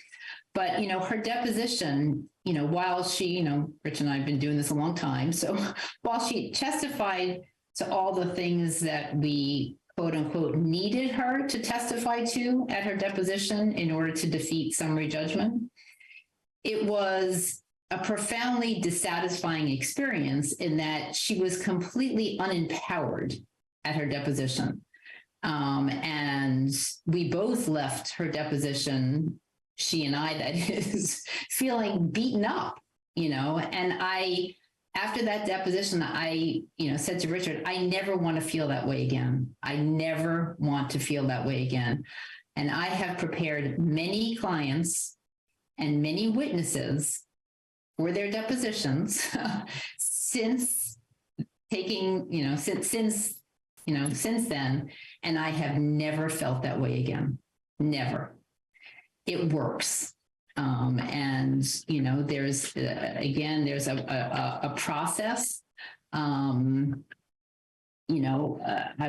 But, her deposition, while she, Rich and I have been doing this a long time. So while she testified to all the things that we quote unquote needed her to testify to at her deposition in order to defeat summary judgment, it was a profoundly dissatisfying experience in that she was completely unempowered at her deposition. And we both left her deposition, she and I, that is, feeling beaten up, and after that deposition, I, said to Richard, I never want to feel that way again. I never want to feel that way again. And I have prepared many clients and many witnesses for their depositions since taking, since then, and I have never felt that way again. Never. It works. And, there's, again, there's a process. I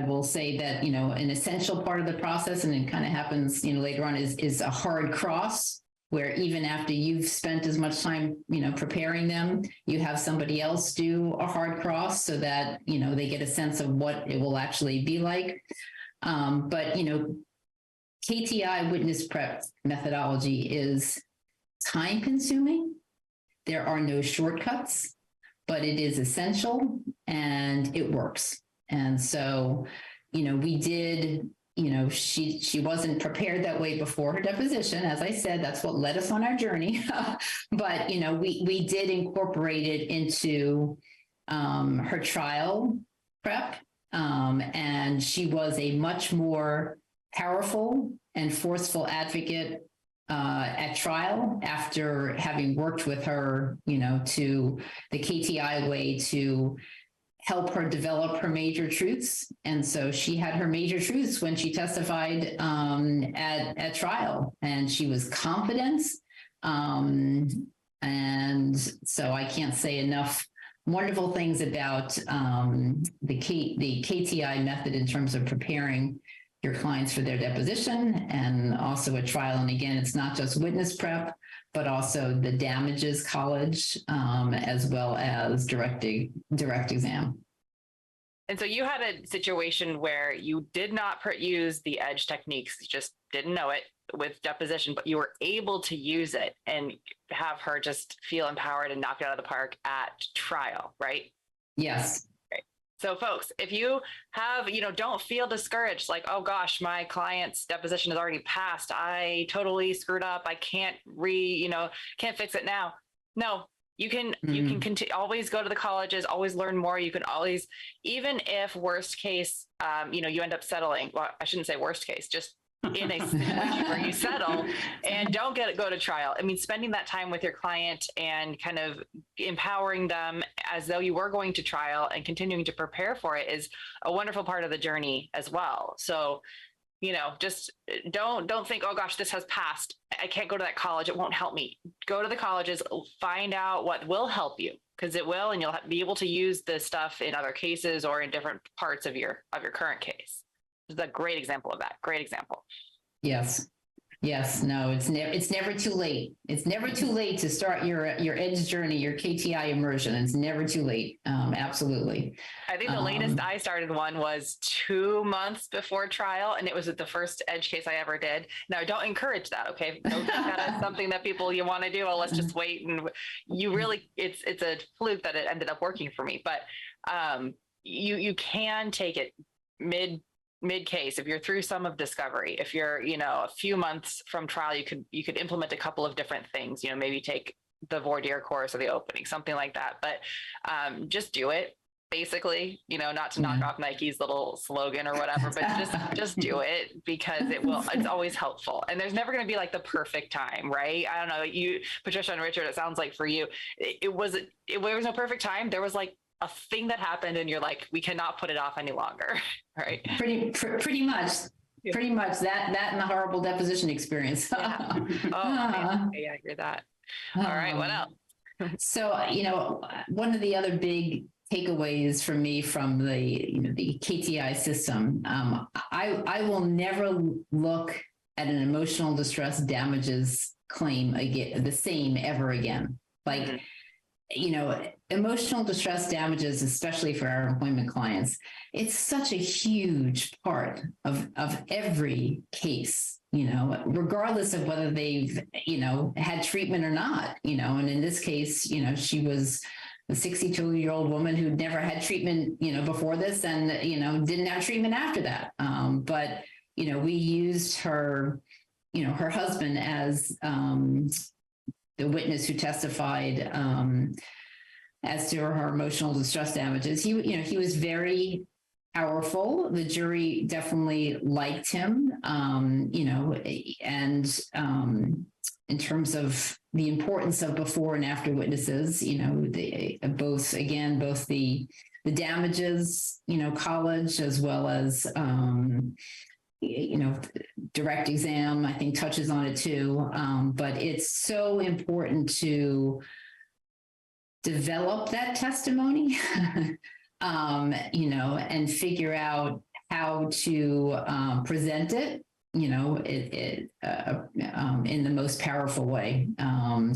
will say that, an essential part of the process, and it kind of happens, later on, is a hard cross, where even after you've spent as much time, preparing them, you have somebody else do a hard cross so that, they get a sense of what it will actually be like. But, KTI witness prep methodology is time consuming. There are no shortcuts, but it is essential and it works. And so, we did, she wasn't prepared that way before her deposition. As I said, that's what led us on our journey. But, we did incorporate it into her trial prep. And she was a much more powerful and forceful advocate at trial after having worked with her, to the KTI way to help her develop her major truths. And so she had her major truths when she testified at trial, and she was confident. And so I can't say enough wonderful things about the KTI method in terms of preparing your clients for their deposition and also a trial. And again, it's not just witness prep, but also the damages college, as well as direct exam. And so you had a situation where you did not use the EDGE techniques, you just didn't know it with deposition, but you were able to use it and have her just feel empowered and knock it out of the park at trial, right? Yes. So folks, if you have, don't feel discouraged, like, oh gosh, my client's deposition is already passed. I totally screwed up. I can't can't fix it now. No, you can continue, always go to the colleges, always learn more. You can always, even if worst case, you end up settling. Well, I shouldn't say worst case, just in a situation where you settle and don't go to trial. I mean, spending that time with your client and kind of empowering them as though you were going to trial and continuing to prepare for it is a wonderful part of the journey as well. So, just don't think, oh gosh, this has passed, I can't go to that college, it won't help me. Go to the colleges, find out what will help you, because it will, and you'll be able to use this stuff in other cases or in different parts of your current case. This is a great example of that. Great example. Yes. No, it's never too late. It's never too late to start your EDGE journey, your KTI immersion. It's never too late. Absolutely. I think the latest I started one was 2 months before trial, and it was the first EDGE case I ever did. Now, I don't encourage that. Okay, don't think that is something that you want to do. Oh, let's just wait, and you really, it's a fluke that it ended up working for me. But you can take it mid case if you're through some of discovery. If you're a few months from trial, you could implement a couple of different things, maybe take the voir dire course or the opening, something like that. But just do it, basically, not to knock off Nike's little slogan or whatever, but just do it, because it's always helpful. And there's never going to be like the perfect time, right? I don't know, you, Patricia and Richard, it sounds like for you it was no perfect time. There was like a thing that happened and you're like, we cannot put it off any longer. Right. Pretty much. Yeah. Pretty much that and the horrible deposition experience. Yeah. Oh, yeah, I hear that. All right. What else? So, one of the other big takeaways for me from the KTI system, I will never look at an emotional distress damages claim again, the same ever again. Like, emotional distress damages, especially for our employment clients, it's such a huge part of every case, regardless of whether they've, had treatment or not, and in this case, she was a 62-year-old woman who'd never had treatment, before this and, didn't have treatment after that. But, we used her, her husband as the witness who testified as to her emotional distress damages. He was very powerful. The jury definitely liked him, and in terms of the importance of before and after witnesses, both the damages, college, as well as, direct exam, I think touches on it too. But it's so important to develop that testimony, and figure out how to present it, in the most powerful way. I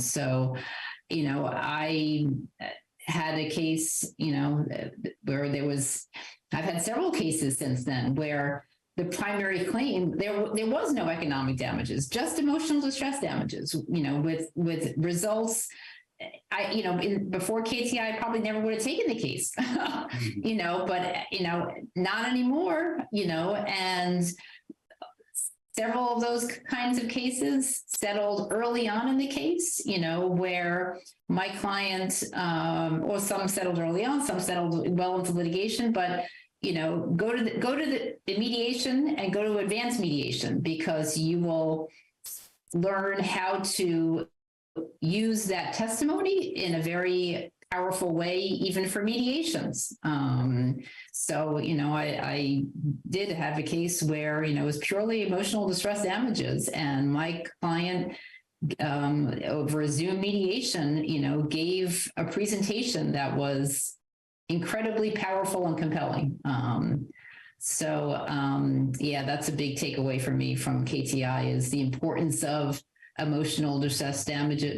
had a case, where I've had several cases since then where the primary claim, there was no economic damages, just emotional distress damages, with results. Before KTI, I probably never would have taken the case, but, not anymore, and several of those kinds of cases settled early on in the case, where my client, or some settled early on, some settled well into litigation, but go to the mediation and go to advanced mediation, because you will learn how to use that testimony in a very powerful way, even for mediations. I did have a case where, it was purely emotional distress damages, and my client, over a Zoom mediation, gave a presentation that was incredibly powerful and compelling. That's a big takeaway for me from KTI, is the importance of emotional distress damages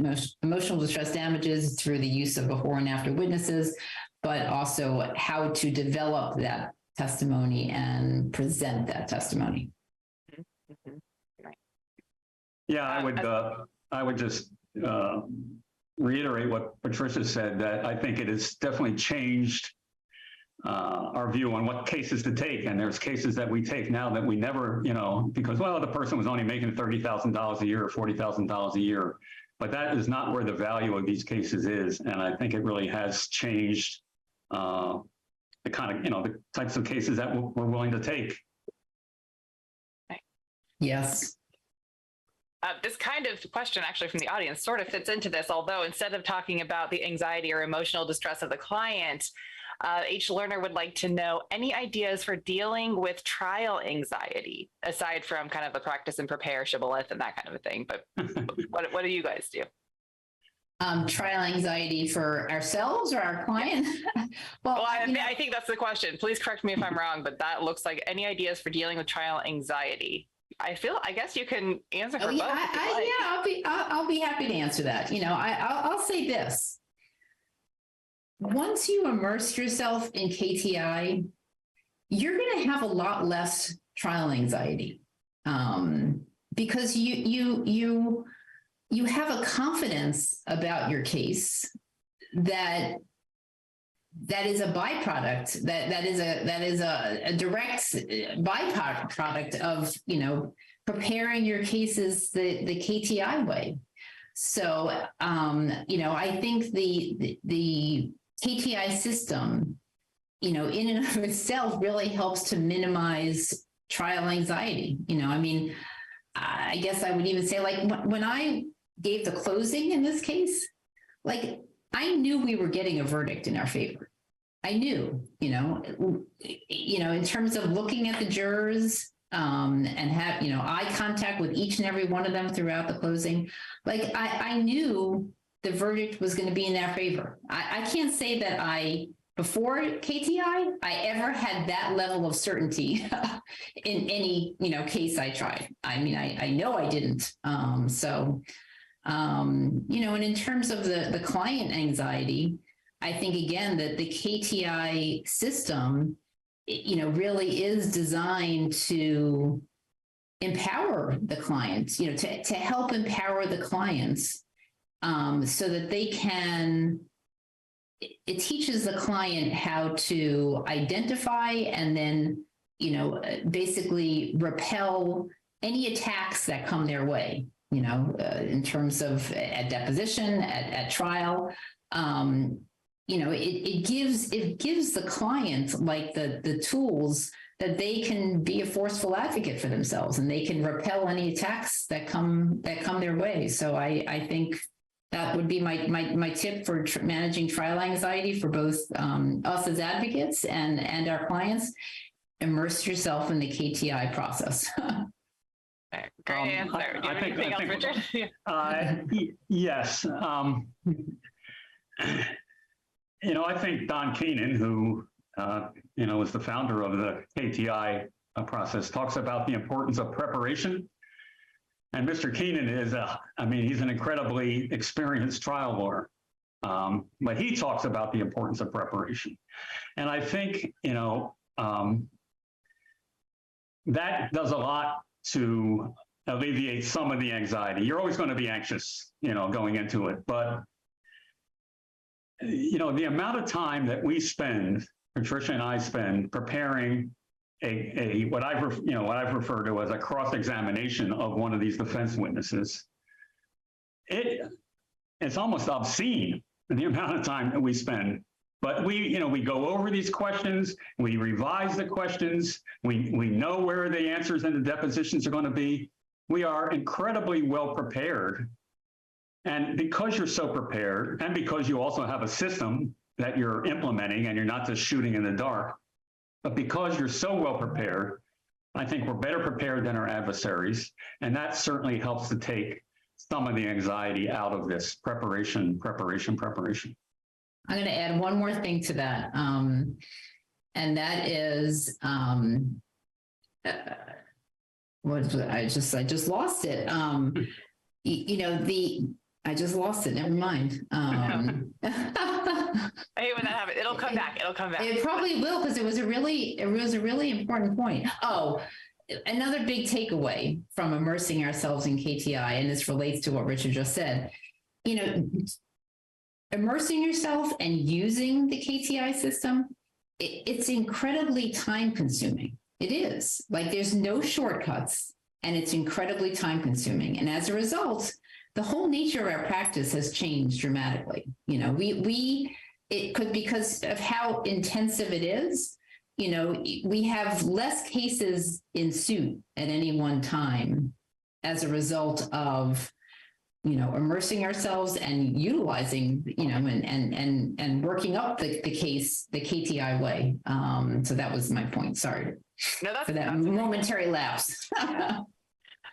through the use of before and after witnesses, but also how to develop that testimony and present that testimony. Right. Yeah, I would just reiterate what Patricia said, that I think it has definitely changed our view on what cases to take. And there's cases that we take now that we never, because, the person was only making $30,000 a year or $40,000 a year. But that is not where the value of these cases is. And I think it really has changed the kind of, the types of cases that we're willing to take. Yes. This kind of question actually from the audience sort of fits into this, although instead of talking about the anxiety or emotional distress of the client, each learner would like to know any ideas for dealing with trial anxiety, aside from kind of the practice and prepare shibboleth and that kind of a thing. But what do you guys do? Trial anxiety for ourselves or our client? I think that's the question. Please correct me if I'm wrong, but that looks like any ideas for dealing with trial anxiety. I guess you can answer for both. I'll be happy to answer that. I'll say this. Once you immerse yourself in KTI, you're going to have a lot less trial anxiety, because you have a confidence about your case that is a byproduct, that is a direct byproduct of preparing your cases the KTI way. So I think the KTI system, in and of itself, really helps to minimize trial anxiety. I guess I would even say, like, when I gave the closing in this case, like, I knew we were getting a verdict in our favor. I knew, in terms of looking at the jurors, and have, eye contact with each and every one of them throughout the closing. Like, I knew the verdict was going to be in their favor. I can't say that I before KTI, I ever had that level of certainty in any, case I tried. I mean, I know I didn't. And in terms of the client anxiety, I think, again, that the KTI system, really is designed to empower the clients, to help empower the clients so that they can, it teaches the client how to identify and then, basically repel any attacks that come their way, in terms of at deposition, at trial. It gives the client like the tools that they can be a forceful advocate for themselves, and they can repel any attacks that come their way. So I think that would be my tip for managing trial anxiety for both us as advocates and our clients. Immerse yourself in the KTI process. Great answer. Do you have anything else, Richard? Yes. I think Don Keenan, who, is the founder of the KTI process, talks about the importance of preparation. And Mr. Keenan is, he's an incredibly experienced trial lawyer. But he talks about the importance of preparation. And I think, that does a lot to alleviate some of the anxiety. You're always going to be anxious, going into it. But the amount of time that we spend, Patricia and I spend, preparing what I've referred to as a cross-examination of one of these defense witnesses, it's almost obscene, the amount of time that we spend. But we go over these questions, we revise the questions, we know where the answers in the depositions are going to be. We are incredibly well prepared. And because you're so prepared, and because you also have a system that you're implementing and you're not just shooting in the dark, but because you're so well prepared, I think we're better prepared than our adversaries. And that certainly helps to take some of the anxiety out of this preparation. I'm going to add one more thing to that. And that is, I just lost it. I just lost it. Never mind. I hate when that happens. It'll come back. It probably will, because it was a really important point. Oh, another big takeaway from immersing ourselves in KTI, and this relates to what Richard just said. Immersing yourself and using the KTI system, it's incredibly time consuming. It is. Like, there's no shortcuts, and it's incredibly time consuming. And as a result, the whole nature of our practice has changed dramatically. Because of how intensive it is, we have less cases in suit at any one time as a result of, immersing ourselves and utilizing, and working up the case, the KTI way. So that was my point. Sorry for that momentary lapse. Yeah,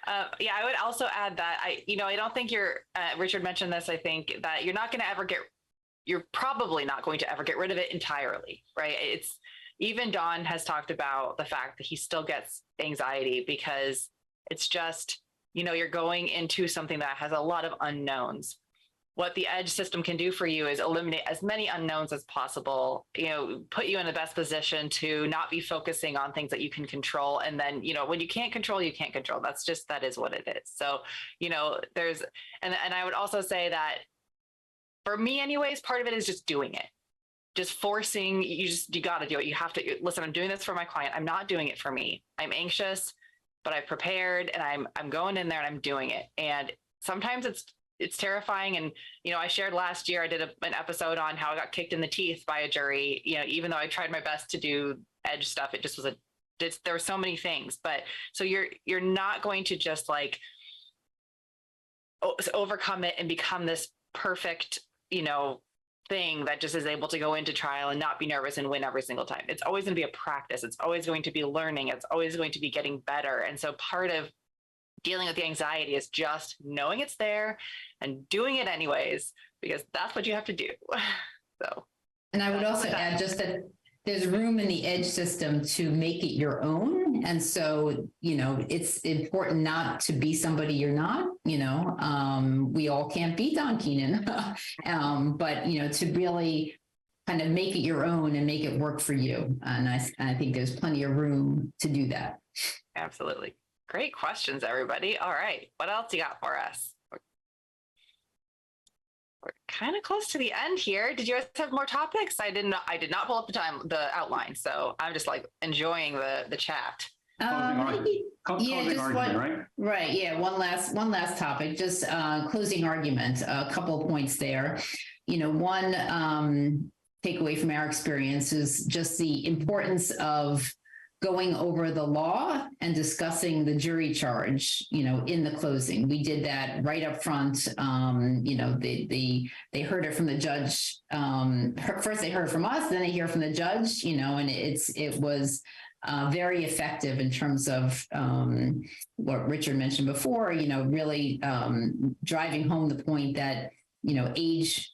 I would also add that I don't think Richard mentioned this. I think that you're probably not going to ever get rid of it entirely, right? Even Don has talked about the fact that he still gets anxiety because it's just, you're going into something that has a lot of unknowns. What the EDGE system can do for you is eliminate as many unknowns as possible, put you in the best position to not be focusing on things that you can control. And then, when you can't control, you can't control. That is what it is. So, and I would also say that for me anyways, part of it is just doing it. Just forcing, you got to do it. You have to listen. I'm doing this for my client. I'm not doing it for me. I'm anxious, but I've prepared and I'm going in there and I'm doing it. And sometimes it's terrifying. And, I shared last year, I did an episode on how I got kicked in the teeth by a jury, even though I tried my best to do EDGE stuff, it just was there were so many things, but so you're not going to just like overcome it and become this perfect, thing that just is able to go into trial and not be nervous and win every single time. It's always going to be a practice. It's always going to be learning. It's always going to be getting better. And so part of dealing with the anxiety is just knowing it's there and doing it anyways, because that's what you have to do. So And I would also add just that there's room in the EDGE system to make it your own. And so, it's important not to be somebody you're not, we all can't be Don Keenan, but, to really kind of make it your own and make it work for you. And I think there's plenty of room to do that. Absolutely. Great questions, everybody. All right. What else you got for us? We're kind of close to the end here. Did you guys have more topics? I did not pull up the outline. So I'm just like enjoying the chat. Closing argument, right? Right. Yeah. One last topic, just closing argument, a couple of points there. One takeaway from our experience is just the importance of going over the law and discussing the jury charge, in the closing. We did that right up front. They heard it from the judge. First they heard from us, then they hear from the judge, and it was very effective in terms of what Richard mentioned before, really driving home the point that, age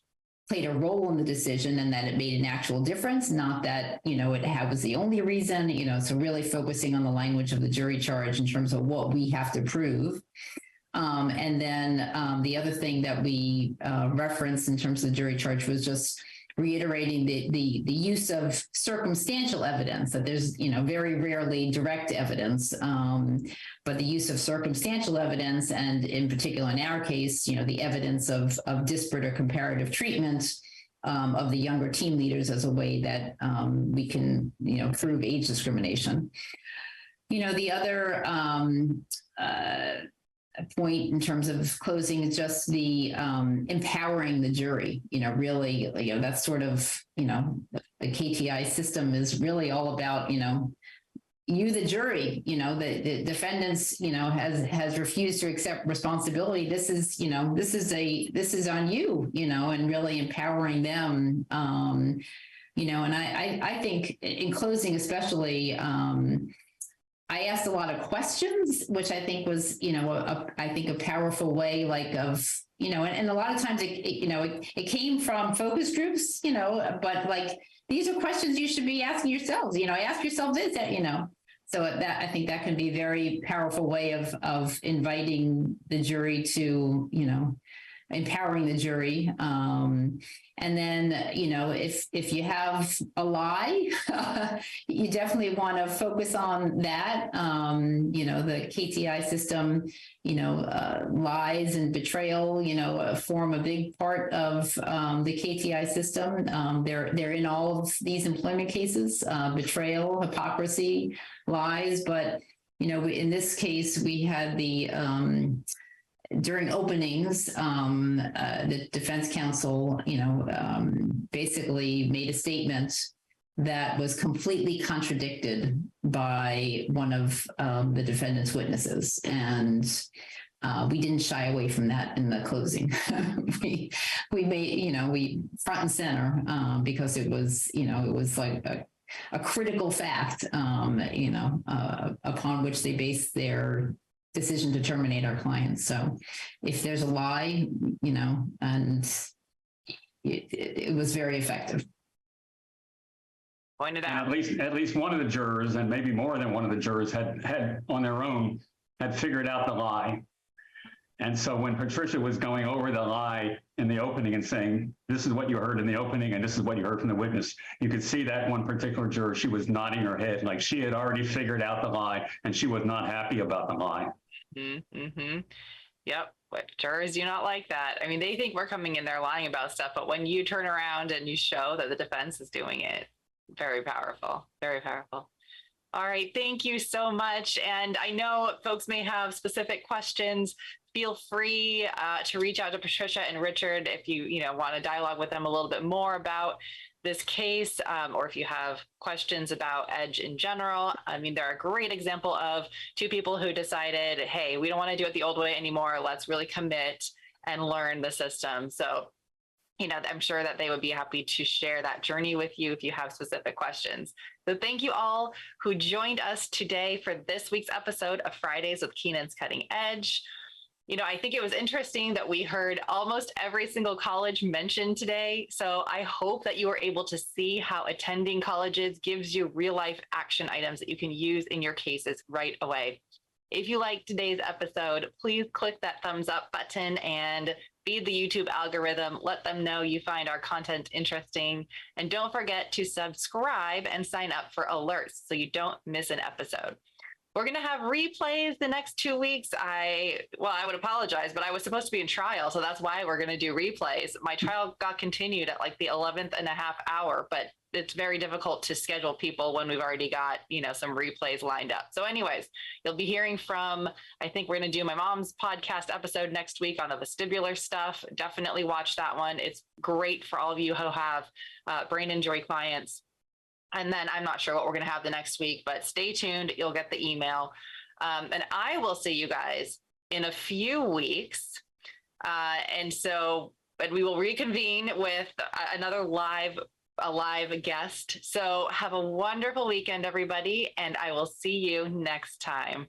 played a role in the decision and that it made an actual difference, not that, it was the only reason, so really focusing on the language of the jury charge in terms of what we have to prove. And then the other thing that we referenced in terms of the jury charge was just reiterating the use of circumstantial evidence, that there's, very rarely direct evidence, but the use of circumstantial evidence, and in particular in our case, the evidence of disparate or comparative treatment of the younger team leaders as a way that we can, prove age discrimination. The other point in terms of closing is just the empowering the jury, really, that's sort of, the KTI system is really all about, you, the jury, the defendants, has refused to accept responsibility. This is on you, and really empowering them, and I think in closing, especially, I asked a lot of questions, which I think was, a powerful way, and a lot of times it came from focus groups, but these are questions you should be asking yourselves, ask yourself this, so that I think that can be a very powerful way of inviting the jury to, empowering the jury. And then, if you have a lie, you definitely want to focus on that. The KTI system, lies and betrayal, form a big part of the KTI system. They're in all of these employment cases, betrayal, hypocrisy, lies. But, in this case, we had during openings, the defense counsel, basically made a statement that was completely contradicted by one of the defendant's witnesses. And we didn't shy away from that in the closing. we made, we front and center because it was, like a critical fact, upon which they based their decision to terminate our clients. So if there's a lie, and it was very effective. Pointed out. And at least one of the jurors, and maybe more than one of the jurors, had on their own had figured out the lie. And so when Patricia was going over the lie in the opening and saying, this is what you heard in the opening and this is what you heard from the witness, you could see that one particular juror, she was nodding her head like she had already figured out the lie and she was not happy about the lie. Mm-hmm. Yep. But jurors do not like that. I mean, they think we're coming in there lying about stuff, but when you turn around and you show that the defense is doing it, very powerful, very powerful. All right. Thank you so much. And I know folks may have specific questions. Feel free to reach out to Patricia and Richard if you want to dialogue with them a little bit more about this case, or if you have questions about EDGE in general. I mean, they're a great example of two people who decided, hey, we don't want to do it the old way anymore. Let's really commit and learn the system. So, I'm sure that they would be happy to share that journey with you if you have specific questions. So thank you all who joined us today for this week's episode of Fridays with Keenan's Cutting Edge. I think it was interesting that we heard almost every single college mentioned today. So I hope that you were able to see how attending colleges gives you real life action items that you can use in your cases right away. If you liked today's episode, please click that thumbs up button and feed the YouTube algorithm. Let them know you find our content interesting. And don't forget to subscribe and sign up for alerts so you don't miss an episode. We're going to have replays the next 2 weeks. I would apologize, but I was supposed to be in trial. So that's why we're going to do replays. My trial got continued at like the 11th and a half hour, but it's very difficult to schedule people when we've already got, some replays lined up. So anyways, you'll be hearing from, I think we're going to do my mom's podcast episode next week on the vestibular stuff. Definitely watch that one. It's great for all of you who have brain injury clients. And then I'm not sure what we're going to have the next week, but stay tuned. You'll get the email. And I will see you guys in a few weeks. And we will reconvene with another live guest. So have a wonderful weekend, everybody. And I will see you next time.